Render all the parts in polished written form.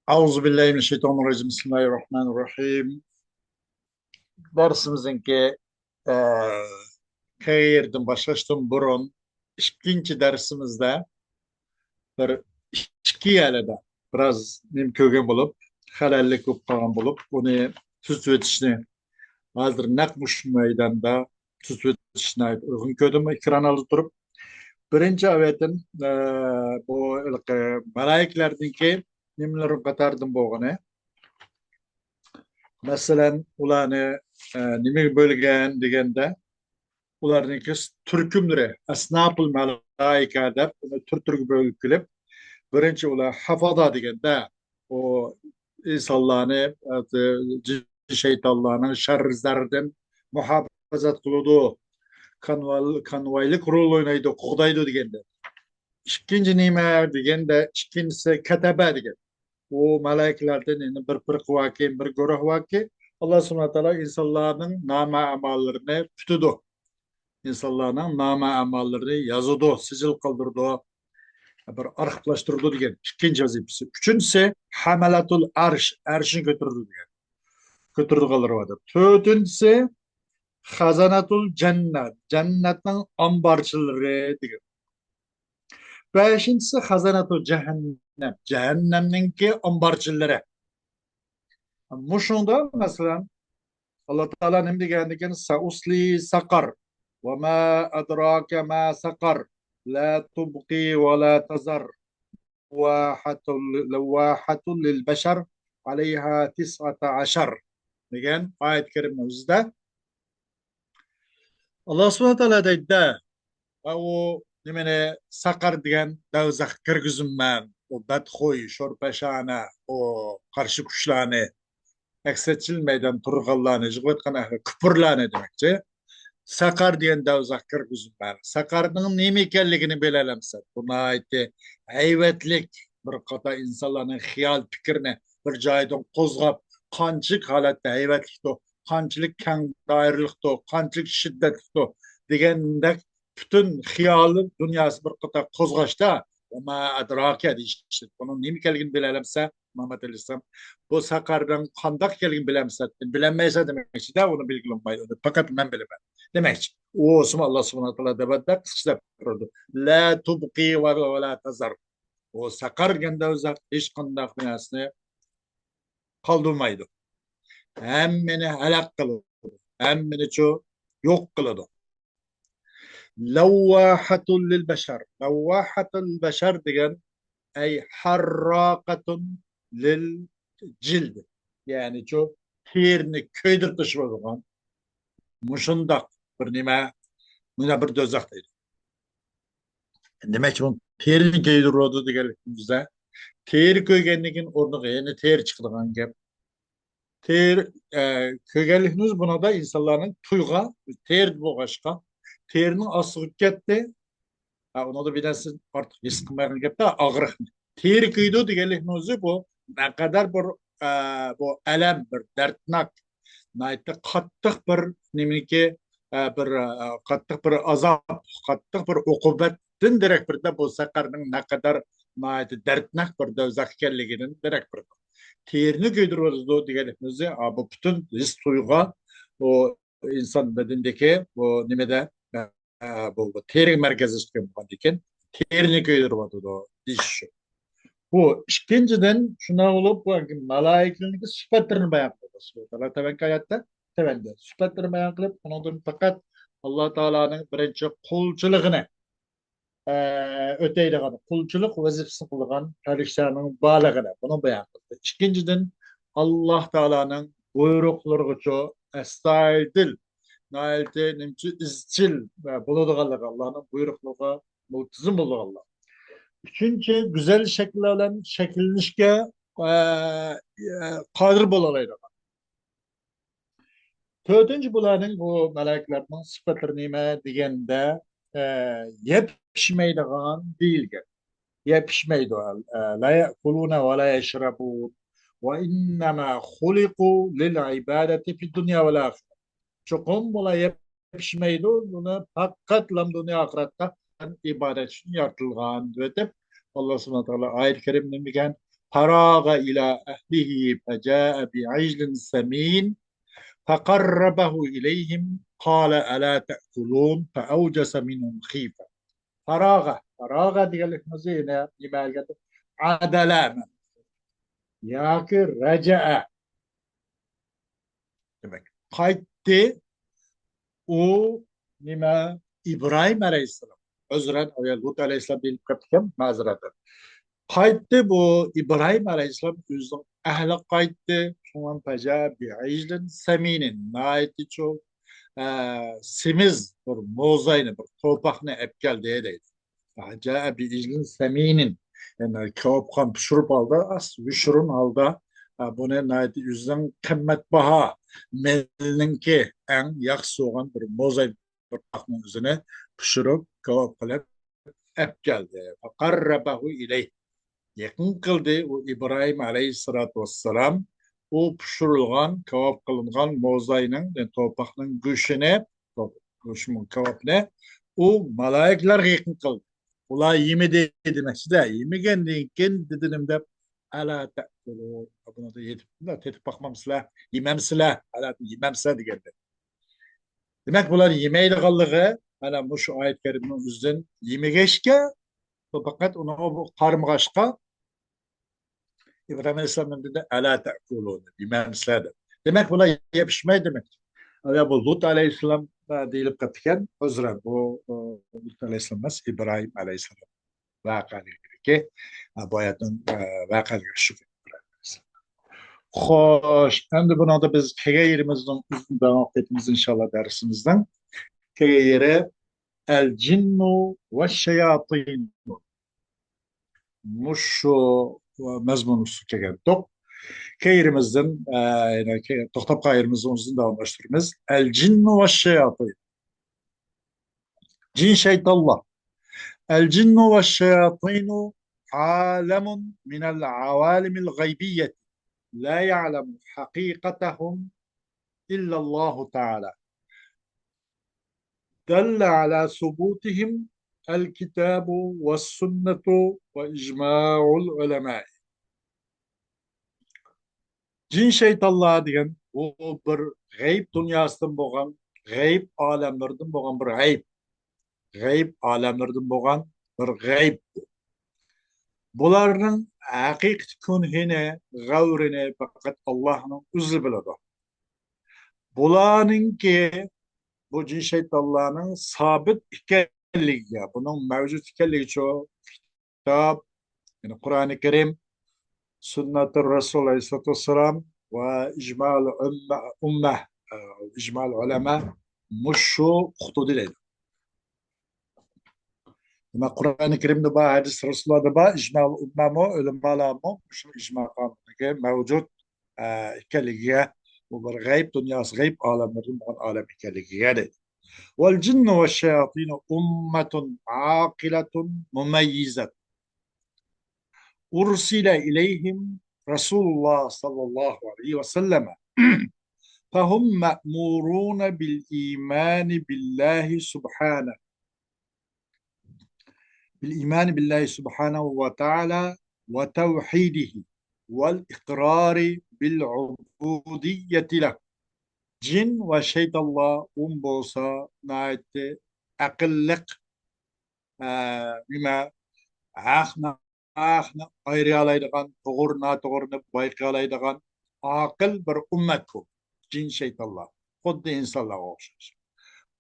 Euzubillahimineşşeytanirracim. Bismillahirrahmanirrahim. Dersimizinki eee kayırdım başlaştım burun. İkinci dersimizde bir iki yerde biraz nimkögen bulup halallik болып қалған bulup bunu tüzüp etişini hazır nakmuş meydanda tüzüp etişini ait uygun köydüm ekran alıp durup birinci avetin bu malaiklerdenki nimlerin katardım boğunu. Mesela ulanı nime bölgen degende ularnınki türkümleri esnaful malaika dep tür bölüp kelip birinci ular hafada degende o insanlarını şeytanlarının şerrizlerden muhafazat kılıdı kanvaylık rol oynaydı kudaydı degende. İkinci nime degende ikincisi ketebe degende. O meleklerden bir kuvvaki, bir görev vaki Allah subhanahu wa ta'ala insanların nama amallarını tutudu. İnsanların nama amallarını yazıdı, sicil kaldırdı, bir arxivlaştırdı diyen ikinci vazifesi. Üçüncüsü hamalatul arş, arşın götürdü diyen. Götürdü kaldırmadı. Dördüncüsü hazanatul cennet, cennetin ambarçıları diyen. Beşincisi hazanatul cehennem, cehennemninki ambarçıları. Muşunda mesela Allah Teala ne degan sausli sakar ve ma adraka ma sakar la tubqi ve la tazar levvahatun lil beşer aleyha tis'ata aşar degan ayet-i kerimemizde Allah subhanahu teala deydi o nimene sakar degan davzak kirgizimman o badxoy şorpaşana o karşı kuşlarını eksetilmeden turgallarını jıgıtkan küpürlarını demekçi. Sakar diyen davzak kırgızım var. Sakar'ın nemi ekenligini bilelemsek. Buna ait heyvetlik bir kata insanların hiyal fikrine bir caydan kozgap kançık halatta heyvetlik to, kançılık kang dairlik to, kançılık şiddetlik to degende bütün hiyalın dünyası bir kata kozgaçta ama adrake işte bunun nemi ekenligini bilelemse Muhammed Aleyhisselam bu Sakar'dan kandak ekenligini bilemse bilemeyse demek ki de onu bilgilenmeyi fakat ben bilemem. Demek o Osman Allah subhanahu teala debedde kısa kurdu. La tubqi ve la tazar. O sakar gende uzak hiç kandak dünyasını kaldırmaydı. Hemmeni helak kıldı. Hemmeni ço yok kıldı. Levvahatun lil beşer. Levvahatun lil beşer diyen ey harrakatun lil cild. Yani ço terini köydirtmiş olan muşundak bir nime buna bir dözaktaydı. Demek ki bu terini köydirtmiş degelikimizde Teri kögenligin ornuga yani ter çıkılan gap. Ter kögenligimiz buna da insanların tuyga ter boğaşka terinin asığı ketdi. Ona da bir de artık his kılmayan gap da ağrı. Ter kıydı degeligimiz bu ne kadar bir bu elem bir dertnak naytı kattık bir nemiki bir kattık bir azap kattık bir ukubetin direkt bir de bu sakarının ne kadar naytı dertnak bir de zakikerliginin direkt bir terini güydürüyoruz diyelimizde bu bütün his duygu o insan bedendeki bu nimede bu terin merkezi çıkıyor terini güydürüyoruz o diş. Bu ikinciden şuna olup bu malaiklerin sıfatlarını beyan kılıyor. Allah tevekkül hayatta tevende. Sıfatlarını beyan kılıp ondan fakat Allah Teala'nın birinci kulçuluğunu öteydiğini, kulçuluk vazifesi kılgan perişanın bağlılığını bunu beyan kıldı. İkinciden Allah Teala'nın buyrukları çoğu estaydil, nailde nimçi izcil ve bulunduğu Allah'ın buyrukları multizm bulunduğu Allah. Üçüncü güzel şekillerden şekillenişke kadir bolalaydı. Dördüncü bularning bu meleklerden sıfatları nime degende yetişmeydiğen değildir. Yetişmeydi. La yekulune ve la yeşrabun ve innema huliku lil ibadeti fi dünya ve ahiret. Çokum bula yetişmeydi. Bunu hakikat lam dünya ahirette ibadet için yaratılgan. Ve Allah subhanahu wa ta'ala ayet-i kerimde فراغ إلى أهله فجاء بعجل سمين فقربه إليهم قال ألا تأكلون فأوجس منهم خيفة. فراغ ديالك مزينة لما عدلا ياك رجع demek. Kayıttı o nima İbrahim Aleyhisselam. Özren o ya Lut Aleyhisselam bilip kapıkem mazereten. Kayıttı bu İbrahim Aleyhisselam yüzden ehli kayıttı. Şundan paca bir iclin seminin. Naiti çok simiz bir mozayını bir topakını epkel deydi. Paca bir iclin seminin. Yani kavupkan pişirip aldı. As pişirin aldı. Bunu naiti yüzden kıymetbaha melninki en yaksı olan bir mozay bir takımın üzerine pişirip kavuk kılıp epkeldi. Fakarrabahu ileyh. Yakın kıldı o İbrahim Aleyhisselatü Vesselam o pişirilgan, kebap kılıngan mozayının, yani topakның göşüne, göşümün kebapne, o malaikler yakın kıldı. Ular yemi de demekçi de, yemegen dediğim de, ala ta'kulu, buna da yetip, da tetip bakmamsılar, yememsılar, ala yememsılar diyorlar. Demek bunlar yemeği de kallığı, ala bu şu ayet-i kerimenin yüzden yemegeçke, fakat onu karmıgaçka, İbrahim Aleyhisselam'ın dedi Ala te'kulûne bilmem sade. Demek buna yapışmay demek. Ya bu Lut Aleyhisselam deyilip katken özren bu Lut Aleyhisselam İbrahim Aleyhisselam vakali ki bu hayatın vakali şükür. Hoş. Hem de buna da biz kege yerimizden uzun devam etmemiz inşallah dersimizden. Kege yere el cinnu ve şeyatinu. Muş mezmunu su kege dok. Keyrimizden yani toxtab qayırımızın uzun davamlaştırırız. El cinnu ve şeyatîn. Cin şeytallah. El cinnu ve şeyatînu alemun minel avalimil gaybiyyeti. La ya'lemu hakikatahum illallahu teala. دل على ثبوتهم الكتاب والسنة وإجماع العلماء. Cin şeytanlığa degan o bir g'ayb dünyasından bo'lgan, g'ayb olamlaridan bo'lgan bir g'ayb. G'ayb olamlaridan bo'lgan bir g'ayb. Bularning haqiqiy kunhini, g'avrini faqat Allohning o'zi biladi. Bularningki bu cin şeytanlarning sabit ekanligiga, buning mavjud ekanligi uchun kitob, ya'ni Qur'oni Karim, sunnati Rasul Aleyhisselatü Vesselam ve icmal ummah, icmal ulema muşu hududu dedi. Ama Kur'an-ı Kerim'de ba hadis Resulullah'da ba icmal ummah mı ulemalar mı muşu icmal kanunundaki mevcut ikelliğe bu bir gayb dünyası gayb alemlerin bu alem ikelliğe dedi. Vel cinnu ve şeyatinu ummetun akiletun mumeyyizet. Ursile ileyhim Resulullah sallallahu aleyhi ve sellem. فهم مأمورون بالإيمان بالله سبحانه وتعالى وتوحيده والإقرار بالعبودية له. Cin ve şeytallah bolsa naite akıllık nima ahna ayriyalaydigan, to'g'ri noto'g'rini bayqalaydigan aql bir ummat bu. Cin şeytanlar. Xuddi insonlarga o'xshash.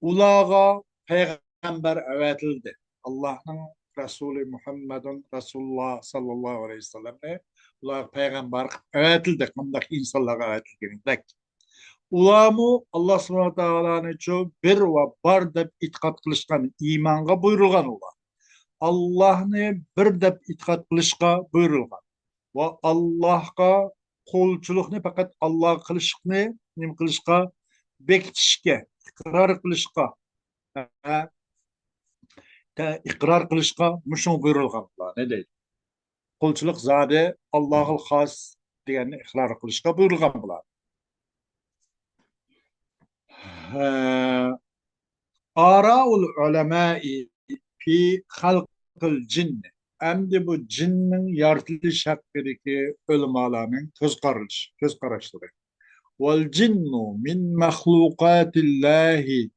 Ularga payg'ambar avatildi. Allohning Rasuli Muhammadun Rasululloh sallallohu alayhi vasallamni ular payg'ambar avatildi. Qanday insonlarga avatilganidek. Ularmu Allah subhanahu taoloni uchun bir va bar deb e'tiqod qilishgan, iymonga buyurilgan ular. Allohni bir deb e'tiqod qilishga buyurilgan. Va Allohga qo'lchilikni faqat Alloh qilishni nim qilishga, bekitishga, iqror qilishga, iqror qilishga mushun buyurilganlar. Ne deydi? Qo'lchilik zodi Allohul xos deganni iqror qilishga buyurilgan bular. Araul ulama'i fi xalqil jinni. Endi bu cinnin yaratılış hakkındaki ulamalarning göz qarashlari. Vel cinnu min mahlukatillahi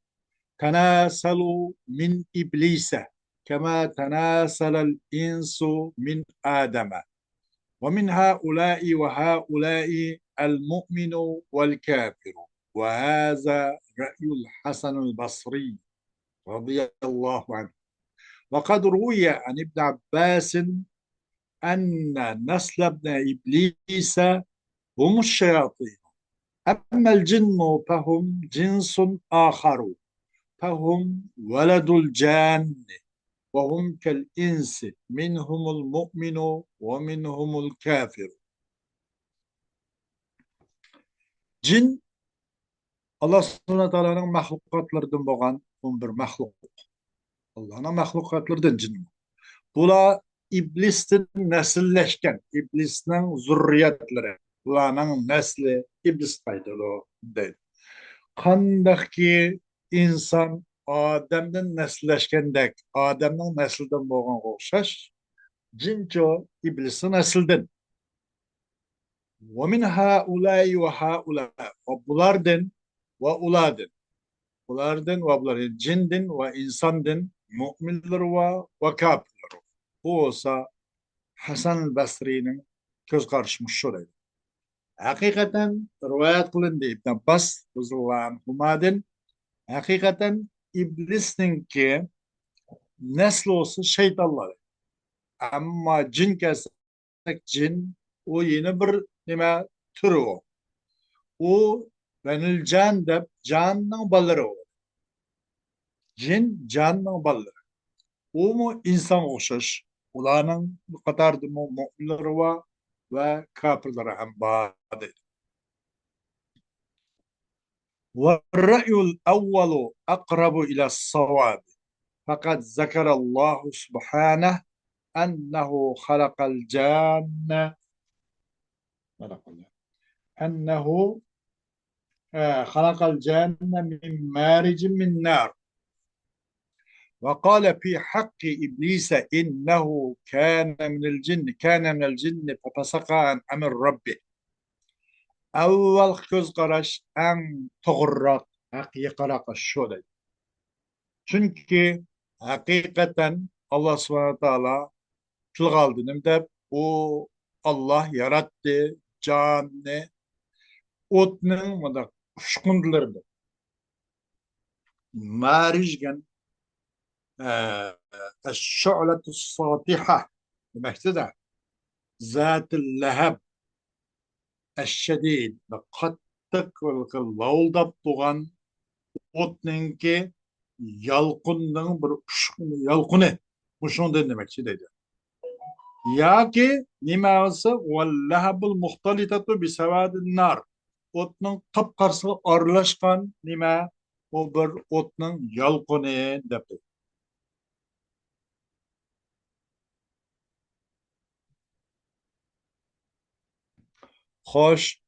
tenasalu min iblise kema tenasalal insu min ademe. ومن هؤلاء وهؤلاء المؤمن والكافر وهذا رأي الحسن البصري رضي الله عنه وقد روي عن ابن عباس أن نسل ابن إبليس هم الشياطين أما الجن فهم جنس آخر فهم ولد الجان وهم كالإنس منهم المؤمن ومنهم الكافر. Cin Allah subhanahu ta'ala'nın mahlukatlarından boğan bir mahluk. Allah'ın mahlukatlarından cin. Bula iblistin nesilleşken, iblisinin zürriyetleri, bulanın nesli iblis kaydılı değil. Kandak ki insan Adem'den nesilleşkendek, Adem'den nesilden boğan okşaş, cinco iblisin nesilden. ومن هؤلاء وهؤلاء وبلاردن وأولادن بلاردن وبلاردن cindin ve insandın müminler ve kafirler. Bu olsa Hasan Basri'nin göz karşımış şöyle. Hakikaten rivayet kılındı İbn Abbas radıyallahu anhumadan hakikaten iblisin ki nesli olsa şeytanlar. Ama cin kesek cin o yeni bir nime türü o. O venil can deb canның balları o. Cin canның balları. O mu insan okşaş. Ulanın bu kadar da müminleri var ve kafirleri hem bağlı. والرأي الأول أقرب إلى الصواب فقد ذكر الله سبحانه أنه خلق الجان أنه خلق الجان من مارج من نار وقال في حق إبليس إنه كان من الجن ففسق عن أمر ربه. Avval göz qaraş ən toğurraq haqiqaraqa şöyle. Çünkü hakikaten Allah subhanahu taala kılgaldınım da o Allah yarattı canını otның mıda uşkundulardı. Marijgen الشعلة الساطحة demekte ذات اللهب الشديد قattık lağıldap doğan otnınki yalqınның bir yalqını bu şundan demekçi dedi. Ya ki niması vallahabul muhtalitatu bi savadin nar otның qapqarsı arlaşkan nima o bir otның yalqını dedi. Xoş.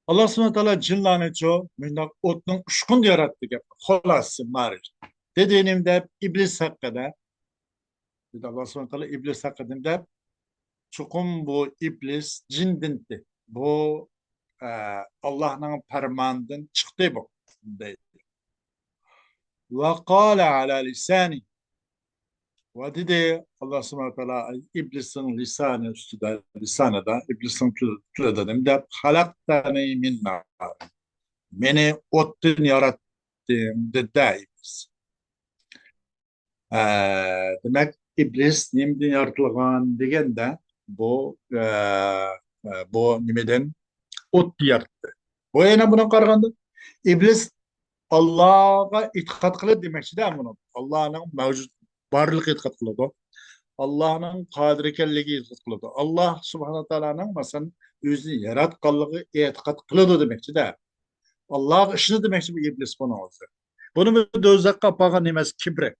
Allah subhanahu taala cinlarni ço mendaq otning ushqun yaratdi gap. Xolasi marij. Dediğimde iblis hakkında dedi Allah subhanahu taala iblis hakkında çukum bu iblis cindindi. Bu Allah'ın parmağından çıktı bu. Dedi. Ve kâle ala lisani ve dedi Allah subhanahu taala iblisin lisanı üstüde lisanı da iblisin tüledenim de halaktani min nar. Beni ottan yarattın dedi iblis. Demek iblis nimden yaratılgan degende bu nimeden ot yarattı. Bu yana buna qaraganda iblis Allah'a itiqat qiladi demakchi de bunu. Allah'ın mevcut barlık itiqat qiladi. Allah'ın qadir ekanligiga itiqat qiladi. Allah subhanahu taoloning masalan o'zini yaratganligiga itiqat qiladi demakchi de. Allah işini demekçi bu iblis bunu olsa. Bunu bir dözakka pagan emas kibri.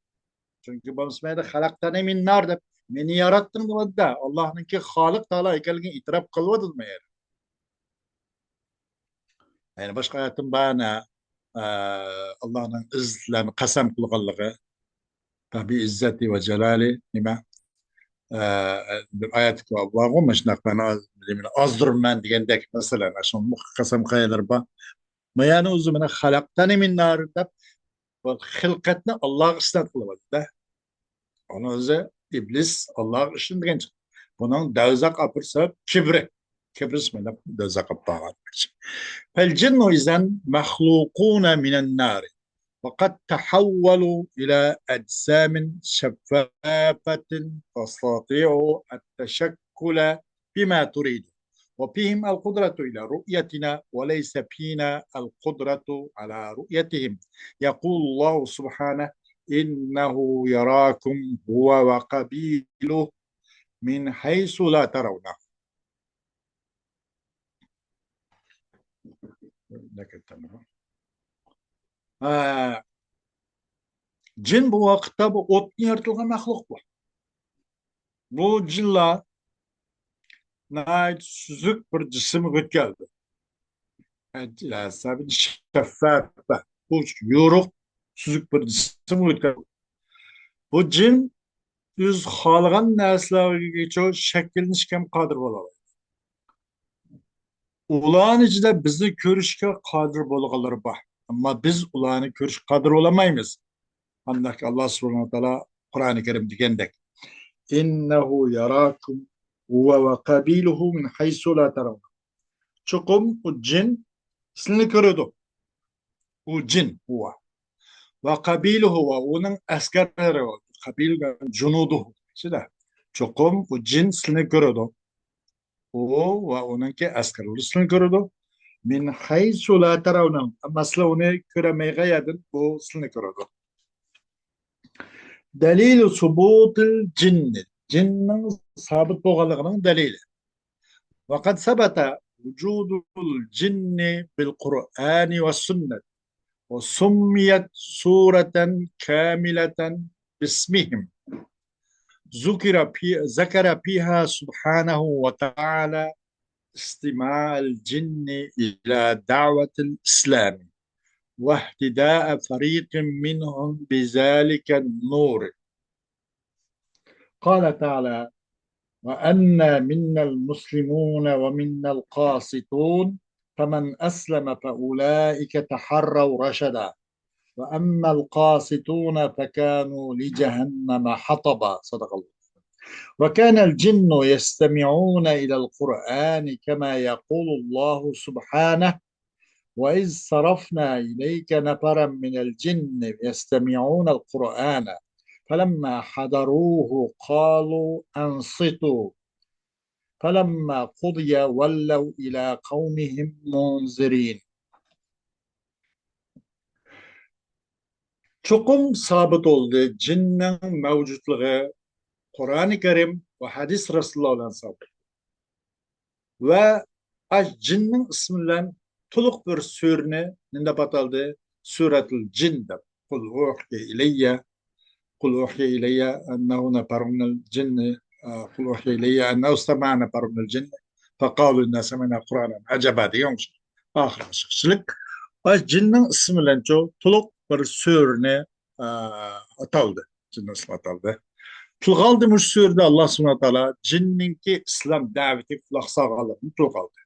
Çünkü bu ismayda halaktani min nar deb meni yarattın bu da Allah'ınki Halik Teala ekanligini itiraf qilmadı mı yani? Yani başka ayatın bana Allah'ın izlerini qasam qilganligi tabi izzati ve celali nima bir ayet var mı? Şunak ben azdırım ben degендek mesela. Aşın kasam kayalar ba. Mayani uzumuna halaktani min nar dep hilkatni Allah istat kılmadı da. Onu özü iblis Allah için degen. Bunun davzak apırsa kibri. Kibris mi? Davzak apağın. فالجن إذا مخلوقون من النار وقد تحولوا إلى أجسام شفافة تستطيع التشكل بما تريد وفيهم القدرة إلى رؤيتنا وليس فينا القدرة على رؤيتهم يقول الله سبحانه إنه يراكم هو وقبيله من حيث لا ترونه. Cin bu vakitte bu otun yaratılgan mahluk bu. Bu cinler nait süzük bir cisim geldi. Sabit şeffaf. Bu yoruk süzük bir cisim geldi. Bu cin yüz halgan neslerge geçiyor şekillenişken kadir bolalar. Ulan içinde bizni körüşke kadir bolgaları var. Ama biz ulanı körüş kadir olamayız. Ancak Allah subhanahu wa ta'ala Kur'an-ı Kerim digendek. İnnehu yarakum huve ve kabiluhu min haysu la teravun. Çukum o cin sizini görüyordu. O cin huve. Ve kabiluhu ve onun askerleri o. Kabil cunuduhu. İşte çukum o cin sizini görüyordu. O ve onunki askerleri sizini görüyordu. Min haysu la teravun. Ama sizler onu göremeye gayedin. Bu sizini görüyordu. Delil subutul cinni. Cinnin sabit boğalıqının delili. وقد ثبت وجود الجن بالقرآن والسنة وسميت سورة كاملة باسمهم ذكر فيها سبحانه وتعالى استماع الجن إلى دعوة الإسلام واهتداء فريق منهم بذلك النور. قال تعالى وأنا منا المسلمون ومنا القاسطون فمن أسلم فأولئك تحروا رشدا وأما القاسطون فكانوا لجهنم حطبا. صدق الله. وكان الجن يستمعون إلى القرآن كما يقول الله سبحانه وإذ صرفنا إليك نفرا من الجن يستمعون القرآن فلما حضروه قالوا أنصتوا فلما قضي ولوا إلى قومهم منذرين. Çokum sabit oldu. Cinnin mevcutluğu Kur'an-ı Kerim ve hadis Resulullah olan sabit. Ve cinnin ismiyle tuluk bir sürüne ninde bataldı? Suretul Cin'de. Kul uhiye ileyye ennehu neferunel cinni قل أوحي إلي أنه استمع نفر من الجن فقالوا إنا سمعنا قرآنا عجبا diyormuş. Ahir açıkçılık. Cinnin ismiyle çok tuluk bir sürüne atıldı. Cinnin ismi atıldı. Tulgal demiş sürede Allah subhanahu ta'ala cinninki İslam daveti kulak sağalarını tulgaldı.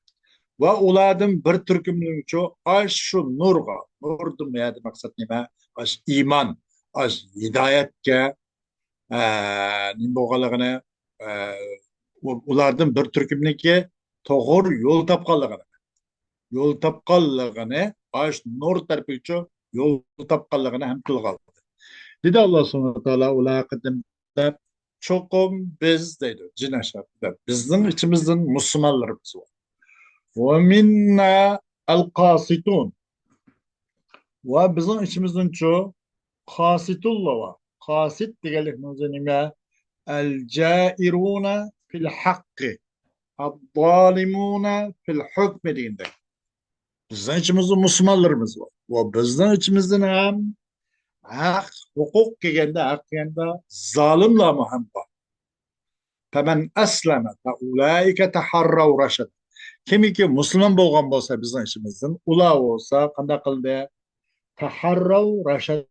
Ve uladın bir türkümlüğün çok aş şu nurga. Nur demeye maksat nime? Aş iman, aş hidayetke nimboğalarına ulardan bir türkümneki toğur yol tapqanlığını baş nur tarpıcı yol tapqanlığını hem kılgaldı. Dedi Allah subhanahu teala ula kadimde çokum biz dedi cin aşağıda bizim içimizden Müslümanlarımız var. Ve minna el-kasitun ve bizim içimizden çok kasitullah var. Kasit diyelim nime el-cairuna fil hakkı el-zalimuna fil hükmü deyinde. Bizden içimizde Müslümanlarımız var. Ve bizden içimizden hem hak, hukuk gelende, hak gelende zalimle ama hem var. Femen esleme fe ulaike teharrav raşed. Kimi ki Müslüman bolgan bolsa bizden içimizden, ula olsa, kanda kıldı, teharrav raşed.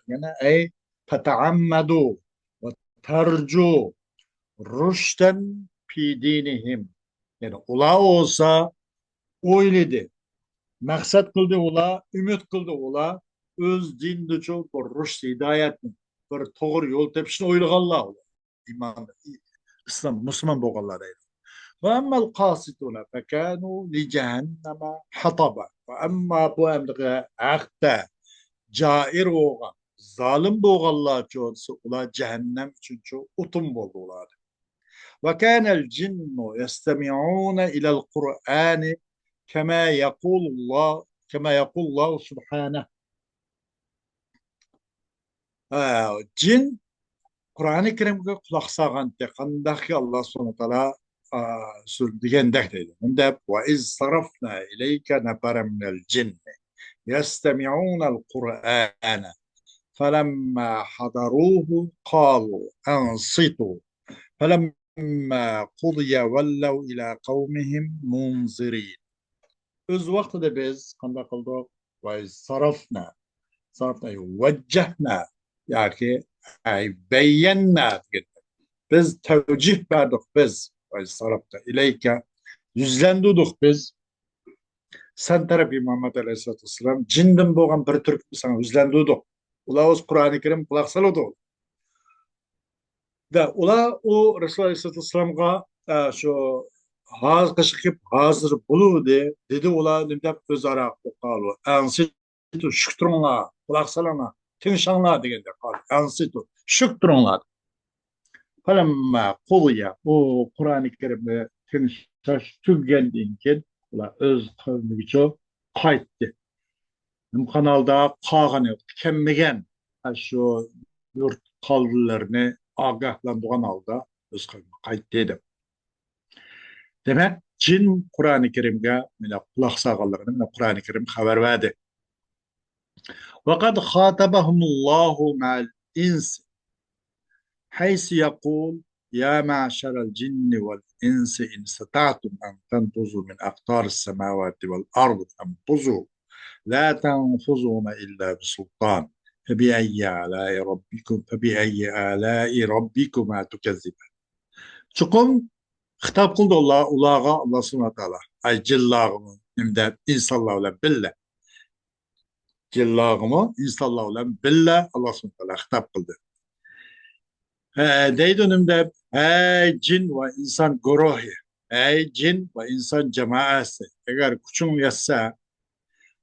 Yani ey fetaammadu ve tercu rüşten fi dinihim. Yani ula olsa o'yladi, maqsad qildi ular, umid qildi ular, o'z dinida bir rushd hidoyatni, bir to'g'ri yo'l tepishni o'ylaganlar ular. Iymon, islom, musulmon bo'lganlar edi. وأما القاسطون فكانوا لجهنم حطبا. وأما bu emrige aqda jair bo'lgan, zolim bo'lganlar cho'si ular jahannam uchun o'tin bo'ldi ular. وكان الجن يستمعون إلى القرآن كما يقول الله سبحانه. Jin Kur'an-ı Kerim'e kulak sağan tekandaki Allah subhanahu teala degендek deydi. Bunda ve iz sarafna ileyke neferen minel cinni yestemi'unel Kur'ane felemma hadaruhu kalu ensitu felemma kudiye vellev ila kavmihim munzirin. Öz vaxtida biz qanday qildik? Ve sarafna vecehna, yani beyyenna, biz tevcih verdik, biz sarafta ileyke yüzlendirdik biz. Sen tarafı Muhammed Aleyhisselatü Vesselam cindim boğan bir Türk sana yüzlendirdik. Ula oz Kur'an-ı Kerim kulak saladı. Ve ula o Resulullah Aleyhisselatü Vesselam'a şu hazır hazır bulu dedi ula nimde özara okalı. Ansitu şükürünla kulak salana tinşanla degende kalı. Ansitu şükürünla. Falemma kuliya o Kur'an-ı Kerim'e tinşaş tüggendiğin ki ula öz kavmice kayıttı. Bu kanalda kağını tükenmegen şu yurt kaldılarını agahlandıgan alda öz kavmi kayıttıydı. Demek cin Kur'an-ı Kerim'e kulak sağlarını Kur'an-ı Kerim haber verdi. وقد خاطبهم الله مع الإنس حيث يقول يا معشر الجن والإنس إن استطعتم أن تنفذوا من أقطار السماوات والأرض فانفذوا لا تنفذون إلا بسلطان فبأي آلاء ربكما تكذبان. Çukum hitap kıldı ulağa Allah subhanahu wa ta'ala. Ay cillağımı nimde insanlarla bille. Cillağımı insanlarla bille Allah subhanahu wa ta'ala hitap kıldı. Deydi nimde ey cin ve insan guruhi. Ey cin ve insan cemaası. Eğer kuçun yassa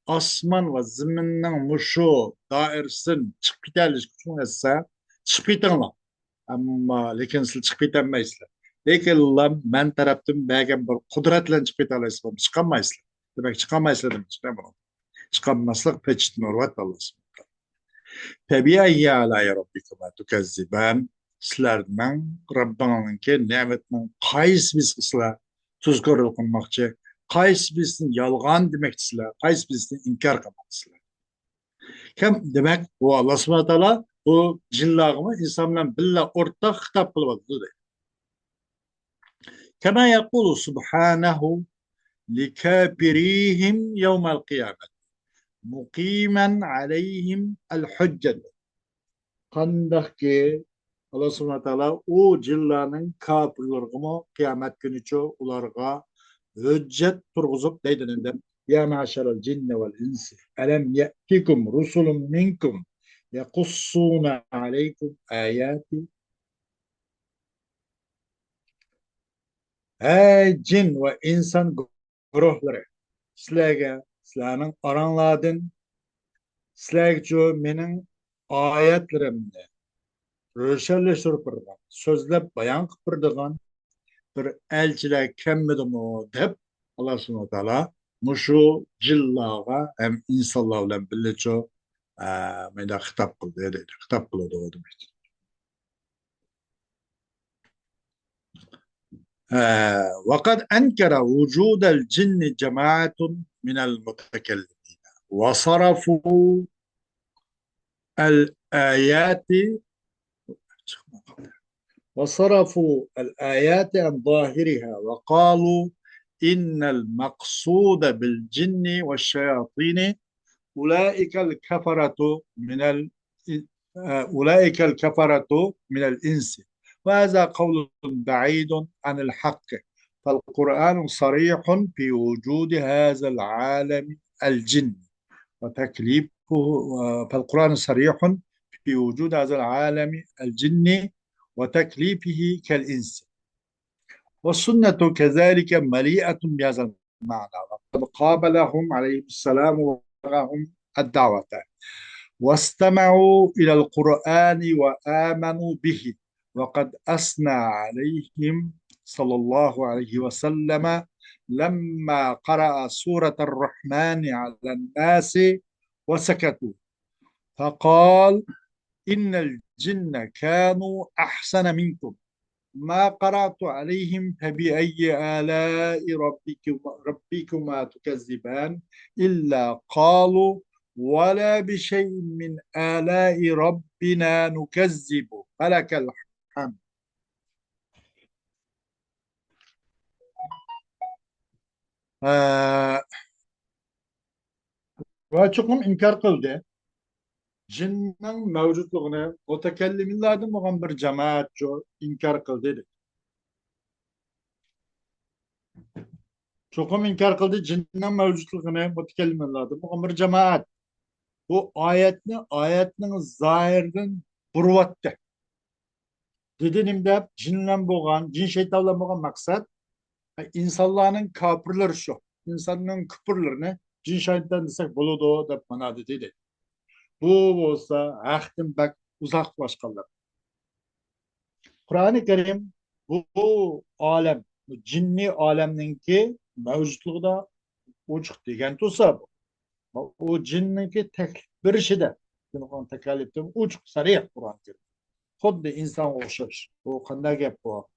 asman ve ziminin muşu dairsin çıkıp giderliş kuçun yassa çıkıp gidenler. Ama lekin siz çıkıp gidenmeysizler. Lekin men taraftan belki bir kudretle çıkıp alaysınlar. Çıkamayızlar. Demek çıkamayızlar demek. Çıkamazlık peçetin orvat Allah'ın. Febiyayye alâye rabbikuma tukezziban. Sizlerden Rabbinizki nimetinin kays biz ısla tuzgorul kılmakçı, kays bizden yalgan demekçiler, kays bizden inkar kılmakçılar. Hem demek bu Allah subhanahu teala bu cinlağımı insanla billah ortak hitap kılıp dedi. Kema yaqulu subhanahu likafirihim yevmel kıyamet mukimen aleyhim el hüccet. Kandak ki Allah subhanahu teala o cillanın kafirlerine kıyamet günü ularga hüccet turguzup deydiğinde ya maşaral cinne vel insi elem ye'tikum rusulun minkum yakussuna aleykum ayati. Ey cin ve insan ruhları sizlerinin aranladın sizlerce menin ayetlerimde röşelleştirip birgan, sözlep bayan kıp birgan bir elçiler kemmedimi dep Allah subhanahu wa ta'ala muşu cillağa hem insanlarla birlikte meyda hitap kıldı dedi. Hitap kıldı o demek. وقد أنكر وجود الجن جماعة من المتكلمين وصرفوا الآيات عن ظاهرها وقالوا إن المقصود بالجن والشياطين أولئك الكفرة من الإنس وهذا قول بعيد عن الحق. فالقرآن صريح في وجود هذا العالم الجن وتكليفه. فالقرآن صريح في وجود هذا العالم الجني وتكليفه كالإنس. والسنة كذلك مليئة بهذا المعنى. وقد قابلهم عليه السلام وبلغهم الدعوة واستمعوا إلى القرآن وآمنوا به. وقد أثنى عليهم صلى الله عليه وسلم لما قرأ سورة الرحمن على الناس وسكتوا، فقال: إن الجن كانوا أحسن منكم، ما قرأت عليهم فبأي آلاء ربكما تكذبان، إلا قالوا ولا بشيء من آلاء ربنا نكذب فلك الحمد. Ee, ve çokum inkar kıldı. Cinnin mevcutluğunu mutekellimlerden olan bir cemaat inkar kıldı. Çokum inkar kıldı cinnin mevcutluğunu mutekellimlerden olan bir cemaat. Bu ayetinin zahirden burvattı. Dediğimde cinlen boğan, cin şeytanla boğan maksat insanların kapırları şu. İnsanların küpürlerini cin şeytan desek buludu da bana dedi. Bu olsa ahdim bak uzaklaşkalır. Kur'an-ı Kerim bu alem, bu cinni alemninki mevcutluğu da uçuk degen tutsa bu. O cinninki tek bir işi de. Tekallüptüm uçuk sarıyah Kur'an-ı Kerim. Xuddi insan o'xshash. Bu qanday gap bu?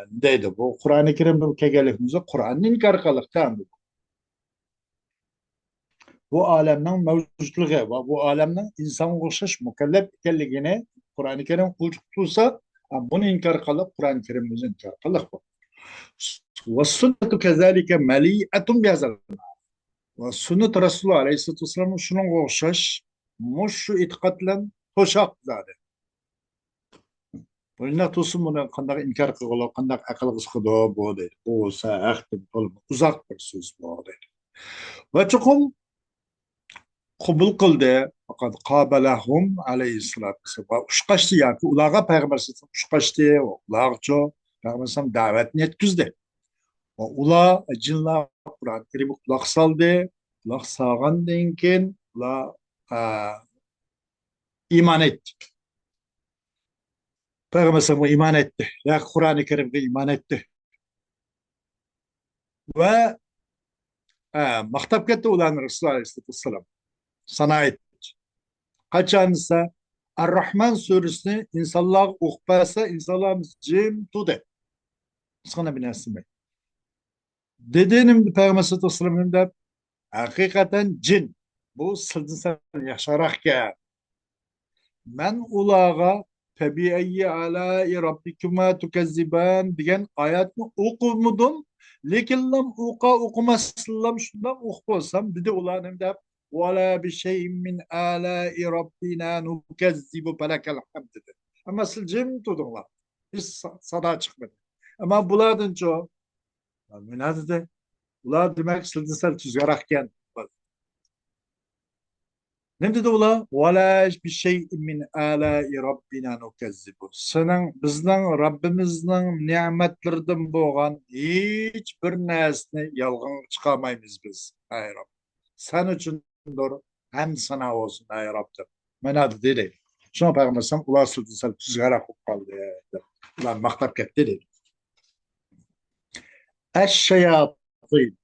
Deydi. Bu Qur'oni Karim kelganligimizda Qur'onni inkor qildik. Bu olamning mavjudligi va bu olamning insonga o'xshash mukallaf ekanligini Qur'oni Karim ochiq tursa, buni inkor qilib Qur'oni Karimni inkor qildik. Va sunnatu kazalika mali'atun bihazal. Va sunnat Rasululloh alayhissalatu vassalam shunga o'xshash mushu e'tiqod bilan to'shaq zodi. Bunlar to'sin buni qanday inkor qilib, qanday aql qisqidi bu deydi. Bu sa'axtim uzoq bir so'z bu deydi. Va chuqum qabul qildi. Faqat qabalahum alayhissalatu vassalam. Ushqashdi yoki ularga payg'ambar sallallohu alayhi vasallam ushqashdi, ularga payg'ambar sallallohu da'vatni yetkazdi. Va ular jinlar Qur'on Karimga quloq soldi. Quloq solgandan keyin ular iymon etdi. Payg'ambar sallallohu iymon etdi. Ya Qur'oni Karimga iymon etdi. Va maqtab ketdi ularni Rasululloh alayhissalatu vassalam. Sana aytdi. Qachonsa Ar-Rahman surasini insonlar o'qisa, insonlarimiz jim turdi. Sana bir narsa demaydi. Dedim Payg'ambar sallallohu alayhi vasallam deb haqiqatan jin bu sizdan yaxshiroq gap. Men ularga tabiiy alai robbikuma tukazziban degan oyatni o'qimadim, lekin o'qimasam shundoq o'qib bo'lsam dedi ularning deb ولا بشيء من آلاء ربنا نكذب فلك الحمد dedi. Ama siz jim turdinglar. Hiç sada çıkmadı. Ama bulardan çok ne dedi? Ular demek sizden sal tuzgarakken. Ne dedi ular? ولا بشيء من آلاء ربنا نكذب. Senin bizden Rabbimizden nimetlerden boğan hiçbir nesne yalgın çıkamayız biz. Hayır. Sen için doğru hem sana olsun ey Rabbim. Ben adı dedi. Şuna bakmasam ular sırtı tuzgara kaldı. Ular maktap gitti dedi. Eşşeyatîn.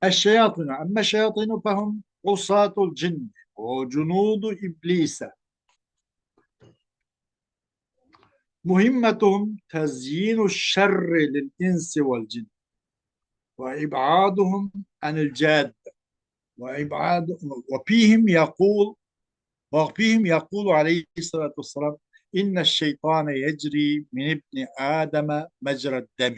Eşşeyatîn. Ama şeyatîn fehum usatul cin ve cunudu iblise. Muhimmetuhum tezyinu şerri lil insi vel cin ve ib'aduhum anil cadde وإبعاد وفيهم يقول عليه الصلاة والسلام إن الشيطان يجري من ابن آدم مجرى الدم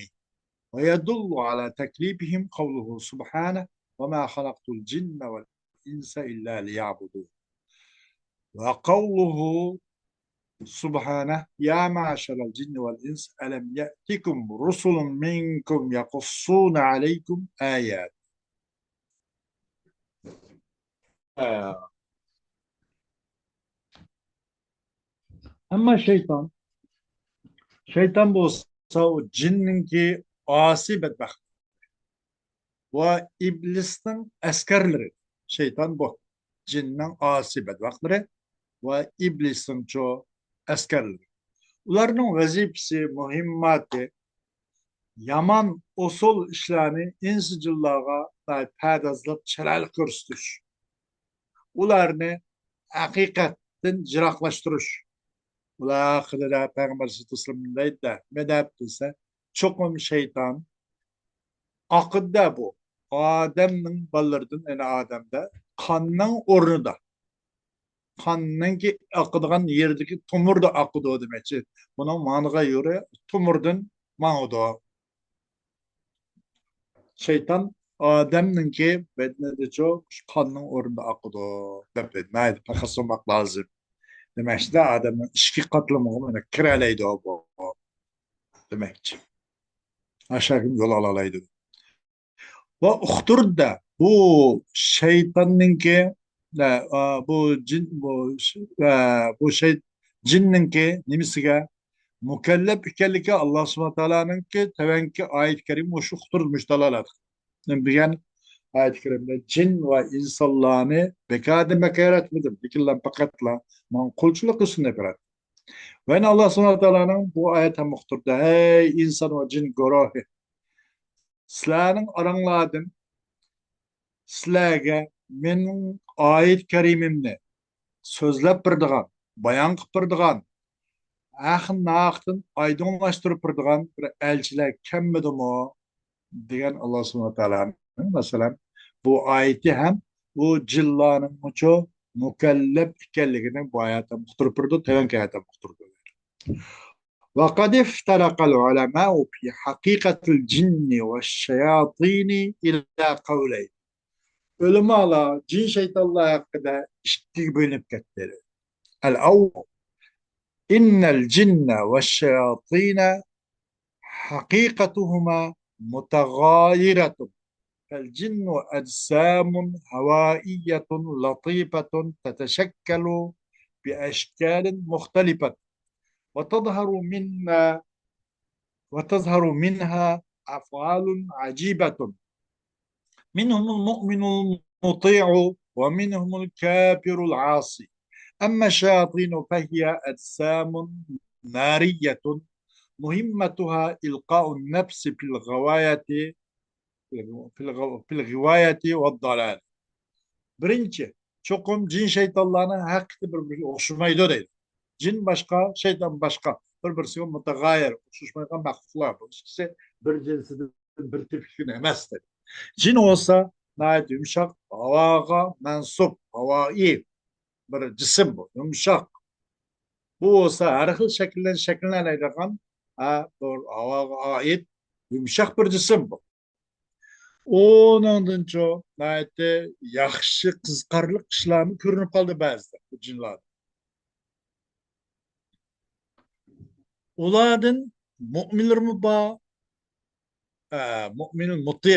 ويدل على تكليفهم قوله سبحانه وما خلقت الجن والإنس إلا ليعبدون. Ve kavluhu subhaneh ya ma'şeral cinni vel ins elem ye'tikum rusulun minkum yakussuna aleykum ayat. Ama şeytan bolsa o cinninki asi bedbaht ve iblisnin askerleri. Şeytan bu. Cinnin asi bedbahtları ve iblisnin çoğu askerleri. Ularning vazifasi, muhimmati yaman usul işlerini insicillarga perdazlab çelal ko'rsatish. Ularni haqiqatdan jiroqlashtirish. Ular haqida Payg'ambar sallallohu alayhi vasallam deydi, ne desa, çokum şeytan aqidda bu. Adamning ballardan, yani Adamda qonning o'rnida. Qonningki aqadigan yerdagi tumurda aqidi demoqchi. Buning ma'niga göre tumurdan ma'udo. Şeytan Adamninki bednede çok qonning o'rnida aqidi deb mayli faqat lazım. Demakchi Adamning ichki qatlamig'i kiralaydi bu demakchi. Aşağı yol alalaydı. Ve uqturda bu şeytanninki bu cin bu şey cinninki nimisiga mükellef ekanligi Alloh subhanahu taoloninki tevenki ayet kerim o uqturmuş dalalat. Degan ayet kerimde cin ve insanlarni bekadime yaratmadim. Lekin faqatla manqulchilik qilsin deb yaratdi. Ve Allah subhanahu taoloning bu ayet ham uqturda ey inson va jin guruhi sizlarning oranglardan sizlarga mening oyat karimimni so'zlab turadigan, bayon qilib turadigan, aql naqdin oydinlashtirib turadigan bir elchilar kammidimi degan Alloh subhanahu taolo. Masalan, bu oyati ham bu jinlarning mucho mukallaf ekanligini bu oyatda uqtirib turdi, tevanki oyatda uqtirdi. وقد افترق العلماء في حقيقة الجن والشياطين إلى قولين. Ulemalar cin şeytanlar hakkında iki bölünüp kettiler. El-awwal innel cinne ve şeyatine hakikatuhuma mutagayiratun. فالجن أجسام هوائية لطيفة تتشكل بأشكال مختلفة وتظهر منا وتظهر منها أفعال عجيبة منهم المؤمن المطيع ومنهم الكافر العاصي أما الشياطين فهي أجسام نارية مهمتها إلقاء النفس في الغواية والضلال. Çokum cin şeytanlarının hakkı birbirine okşumaydı değil. Cin başka, şeytan başka. Birbirine mutagayir, okşuşmayan mahluklar. Bu ikisi bir cinsidir, bir tipik emesdir. Cin olsa nayet yumuşak, havaga mensup, havai bir cisim bu, yumuşak. Bu olsa her xil şekilleneydigan bir havaga ait yumuşak bir cisim bu. Ondan çok nayette yaxşı kızkarlık işlerini görünüp kaldı bazıda bu cinler. Uladın müminler mi ba, müminin mutlu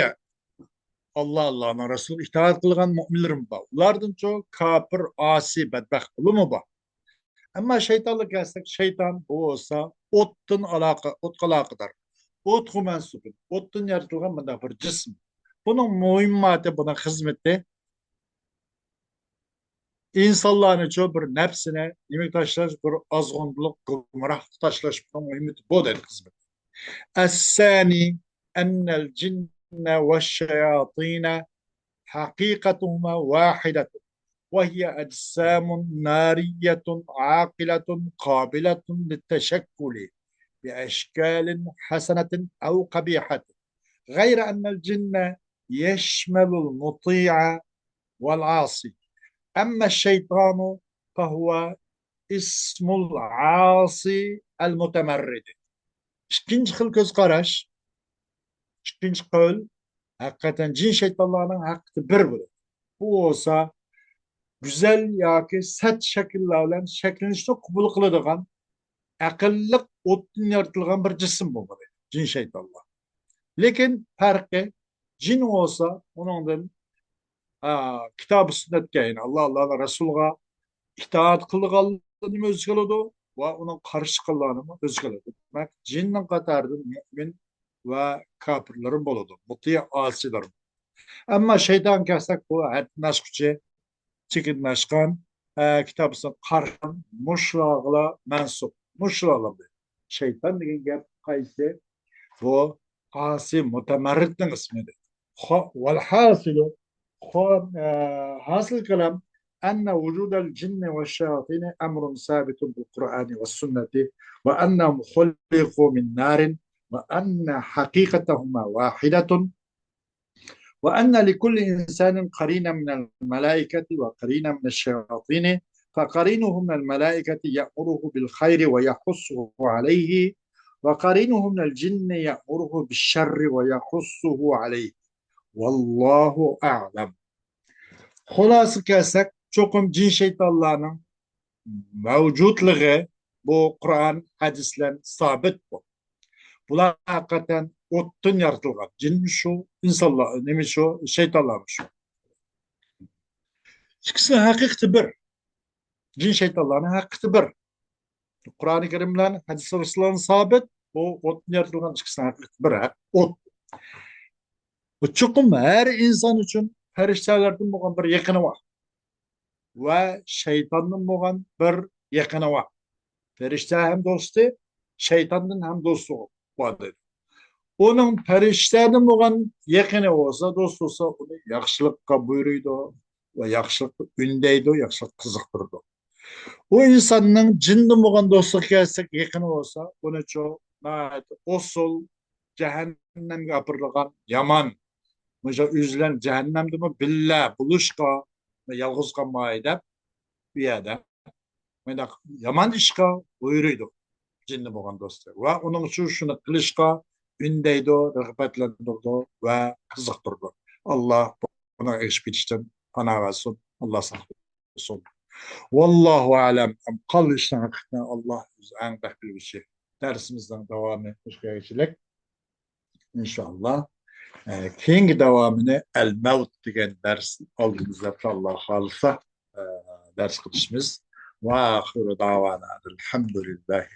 Allah Allah'ın Resulü itaat kılgan müminlerim var. Onlardan çok kafir, asi, bedbaht olur mu var? Ama şeytanlık gelsek şeytan bu olsa otun alaka, ot alakadar. Otku mensupun. Otun yaratılgan bunda bir cism. Bunun mühimmatı, bunun hizmeti insanların çok bir nefsine yemek taşlaş, bir azgınlık, gümrah taşlaş, bunun mühimmeti bu der hizmet. Es-sani ennel cinne ve şeyatine حقيقتهما واحدة وهي أجسام نارية عاقلة قابلة للتشكل بأشكال حسنة أو قبيحة غير أن الجن يشمل المطيع والعاصي أما الشيطان فهو اسم العاصي المتمرد. İkinci xil göz qaraş, ikinci qol hakikaten cin şeytanlarının hakkı bir bu. Bu olsa güzel yoki sat shakllar bilan shaklanishni qabul qiladigan aqlliq o'tdan yaratilgan bir jism bo'ladi jin shaytonlar. Lekin farqi jin olsa onundan kitob sunnatga yani Alloh Rasulga itoat qilganligini o'z qiladi va uning qarshi qilganini o'z qiladi. Demak, jinning qatorida mo'min va kofirlar bo'ladi. Muti osilar. Ammo shayton kelsak bu haddan oshquchi, chekinmashgan, kitobda qarg'an, mushlag'la mansub. Mushlag'la. Shayton degan gap qaysi? Bu asi mutamarridning ismidir. والحاصل حاصل كلام أن وجود الجن والشياطين أمر ثابت بالقرآن والسنة وأنهم خلقوا من نار وأن حقيقتهما واحدة وأن لكل إنسان قرينا من الملائكة وقرينا من الشياطين فقرينه من الملائكة يأمره بالخير ويحثه عليه وقرينه من الجن يأمره بالشر ويحثه عليه والله أعلم. Xulası kelsak, çokum cin şeytanlarının mevcutluğu bu Kur'an hadisler sabit bu. Bular hakikaten ottan yaratılgan. Cin şu, insanlar, neymiş şu, şeytanlar şu. İkisi hakikati bir. Cin şeytanlarının hakikati bir. Kur'an-ı Kerim'lerin hadis-i Resulullah'ın sabit, bu ottan yaratılgan ikisi hakikati bir. Ot. Bu çokum her insan için feriştelerden bu bir yakını var. Ve şeytanın bo'lgan bir yaqini bor. Farishta ham do'sti, shaytonning ham do'sti bor. Uning farishtadan bo'lgan yaqini bo'lsa, do'st bo'lsa, uni yaxshilikqa buyuruydi va yaxshilikni undaydi, yaxshilik qiziqtiradi. U insonning jindan bo'lgan do'stlik kelsak, yaqini bo'lsa, uni usul jahannamga opirilgan yomon. O'sha o'zlar jahannamdimi billa bulishqa yolg'iz qolmay deb bu yerda yomon ishga buyuruydi jinni bo'lgan do'sti va uning uchun shuni qilishga undaydi, rag'batlantirdi va qiziqtirdi. Alloh buni eshib ketishdan panoh bersin, Alloh saqlasin. Vallohu alam. Qolishdan haqiqatan Alloh o'zi eng biluvchi. Darsimizdan davomi o'tishlik inshaalloh. Keyingi davomini al-mavt degan dars oldimizda Alloh xolisa ders qilishimiz va oxiru davona alhamdulillah.